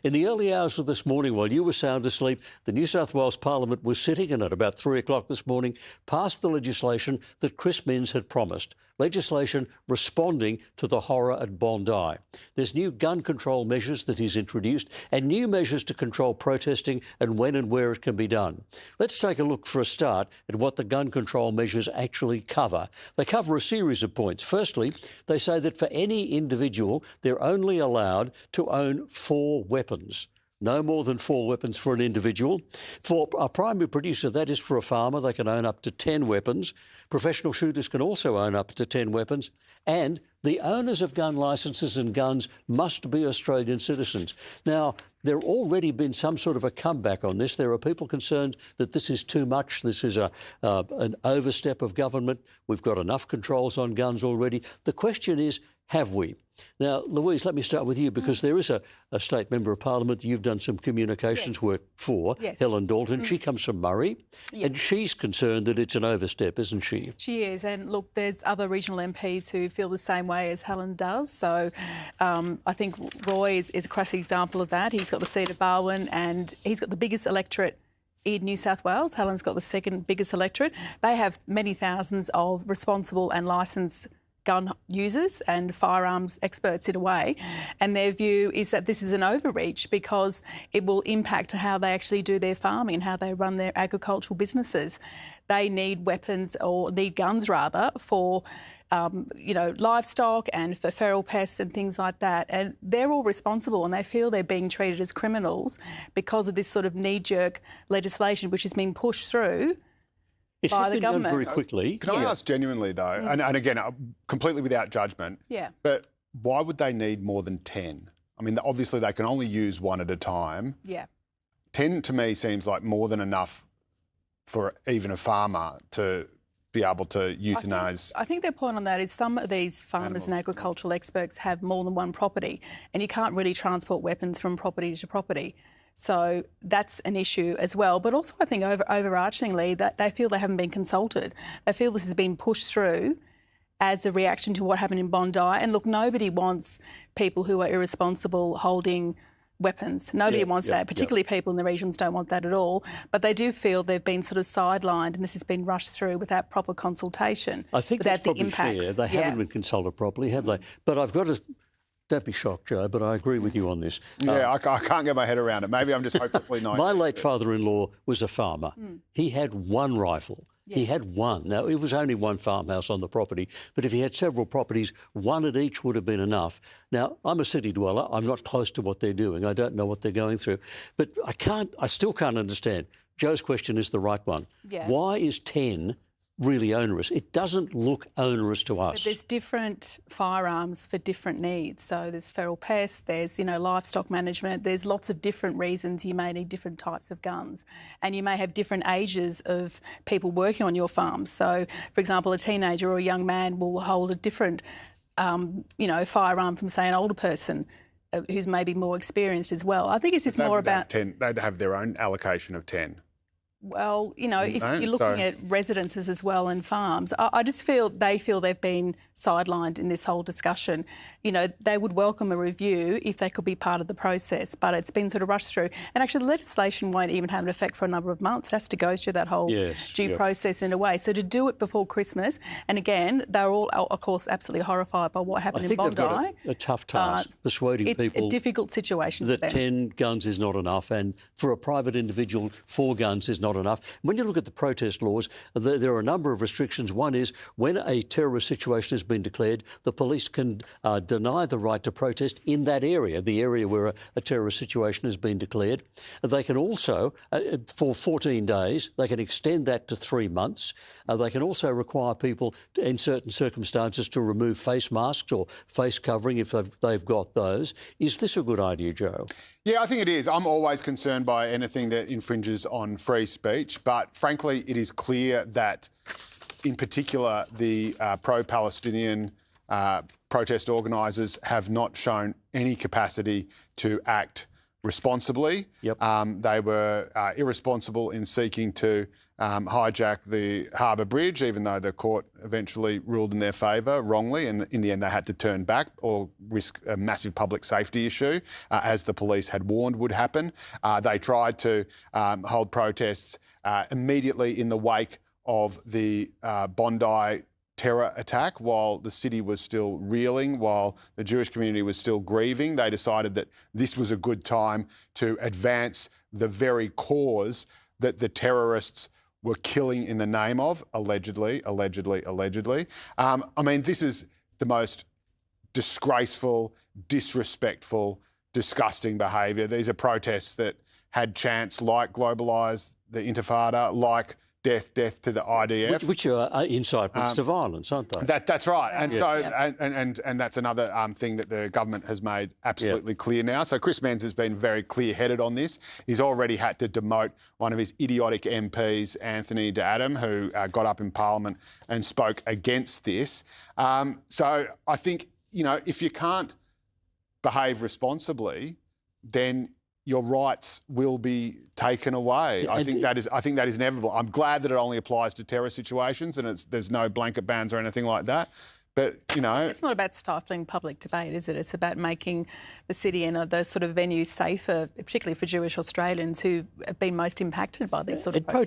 In the early hours of this morning, while you were sound asleep, the New South Wales Parliament was sitting, and at about 3 o'clock this morning passed the legislation that Chris Minns had promised. Legislation responding to the horror at Bondi. There's new gun control measures that he's introduced and new measures to control protesting and when and where it can be done. Let's take a look for a start at what the gun control measures actually cover. They cover a series of points. Firstly, they say that for any individual, they're only allowed to own 4 weapons. No more than 4 weapons for an individual. For a primary producer, that is for a farmer, they can own up to 10 weapons. Professional shooters can also own up to 10 weapons. And the owners of gun licences and guns must be Australian citizens. Now, there already been some sort of a comeback on this. There are people concerned that this is too much. This is an overstep of government. We've got enough controls on guns already. The question is, have we? Now, Louise, let me start with you, because there is a state member of Parliament you've done some communications work for, Helen Dalton. She comes from Murray, and she's concerned that it's an overstep, isn't she? She is, and look, there's other regional MPs who feel the same way as Helen does. So I think Roy is a classic example of that. He's got the seat of Barwon, and he's got the biggest electorate in New South Wales. Helen's got the second biggest electorate. They have many thousands of responsible and licensed gun users and firearms experts in a way, and their view is that this is an overreach because it will impact how they actually do their farming and how they run their agricultural businesses. They need weapons, or need guns rather, for livestock and for feral pests and things like that. And they're all responsible, and they feel they're being treated as criminals because of this sort of knee-jerk legislation which is being pushed through by the government. Very quickly. Can I ask genuinely though, and again, completely without judgment, but why would they need more than 10? I mean, obviously they can only use one at a time. 10 to me seems like more than enough for even a farmer to be able to euthanise. I think their point on that is some of these farmers and agricultural experts have more than one property, and you can't really transport weapons from property to property. So that's an issue as well. But also I think overarchingly that they feel they haven't been consulted. They feel this has been pushed through as a reaction to what happened in Bondi. And look, nobody wants people who are irresponsible holding weapons. Nobody wants that, particularly people in the regions don't want that at all. But they do feel they've been sort of sidelined, and this has been rushed through without proper consultation. I think that's probably fair. They haven't been consulted properly, have they? But I've got to... Don't be shocked, Joe, but I agree with you on this. Yeah, I can't get my head around it. Maybe I'm just hopelessly naive. My late father-in-law was a farmer. He had one rifle. He had one. Now, it was only one farmhouse on the property, but if he had several properties, one at each would have been enough. Now, I'm a city dweller. I'm not close to what they're doing. I don't know what they're going through. But I still can't understand. Joe's question is the right one. Why is 10 really onerous? It doesn't look onerous to us. But there's different firearms for different needs. So there's feral pests, there's, livestock management. There's lots of different reasons you may need different types of guns. And you may have different ages of people working on your farm. So, for example, a teenager or a young man will hold a different, firearm from, say, an older person who's maybe more experienced as well. I think it's just more about... They'd have their own allocation of 10. Well, if you're looking at residences as well and farms, I just feel they feel they've been sidelined in this whole discussion. They would welcome a review if they could be part of the process, but it's been sort of rushed through. And actually, the legislation won't even have an effect for a number of months. It has to go through that whole due process in a way. So to do it before Christmas, and again, they're all, of course, absolutely horrified by what happened in Bondi. I think they've got a tough task persuading people. It's a difficult situation that for them. 10 guns is not enough, and for a private individual, 4 guns is not enough. When you look at the protest laws, there are a number of restrictions. One is when a terrorist situation has been declared, the police can deny the right to protest in that area, the area where a terrorist situation has been declared. They can also, for 14 days, they can extend that to 3 months. They can also require people in certain circumstances to remove face masks or face covering if they've got those. Is this a good idea, Joe? Yeah, I think it is. I'm always concerned by anything that infringes on free speech, but frankly, it is clear that, in particular, the pro-Palestinian protest organisers have not shown any capacity to act responsibly. Yep. They were irresponsible in seeking to hijack the Harbour Bridge, even though the court eventually ruled in their favour wrongly, and in the end they had to turn back or risk a massive public safety issue, as the police had warned would happen. They tried to hold protests immediately in the wake of the Bondi terror attack, while the city was still reeling, while the Jewish community was still grieving. They decided that this was a good time to advance the very cause that the terrorists were killing in the name of, allegedly. I mean, this is the most disgraceful, disrespectful, disgusting behaviour. These are protests that had chants like globalise the Intifada, like death to the IDF. Which are incitements to violence, aren't they? That's right. And and that's another thing that the government has made absolutely clear now. So Chris Menz has been very clear-headed on this. He's already had to demote one of his idiotic MPs, Anthony D'Adam, who got up in Parliament and spoke against this. So I think, you know, if you can't behave responsibly, then your rights will be taken away. I think that is inevitable. I'm glad that it only applies to terror situations and there's no blanket bans or anything like that. But, you know... It's not about stifling public debate, is it? It's about making the city and those sort of venues safer, particularly for Jewish Australians who have been most impacted by these sort of protests.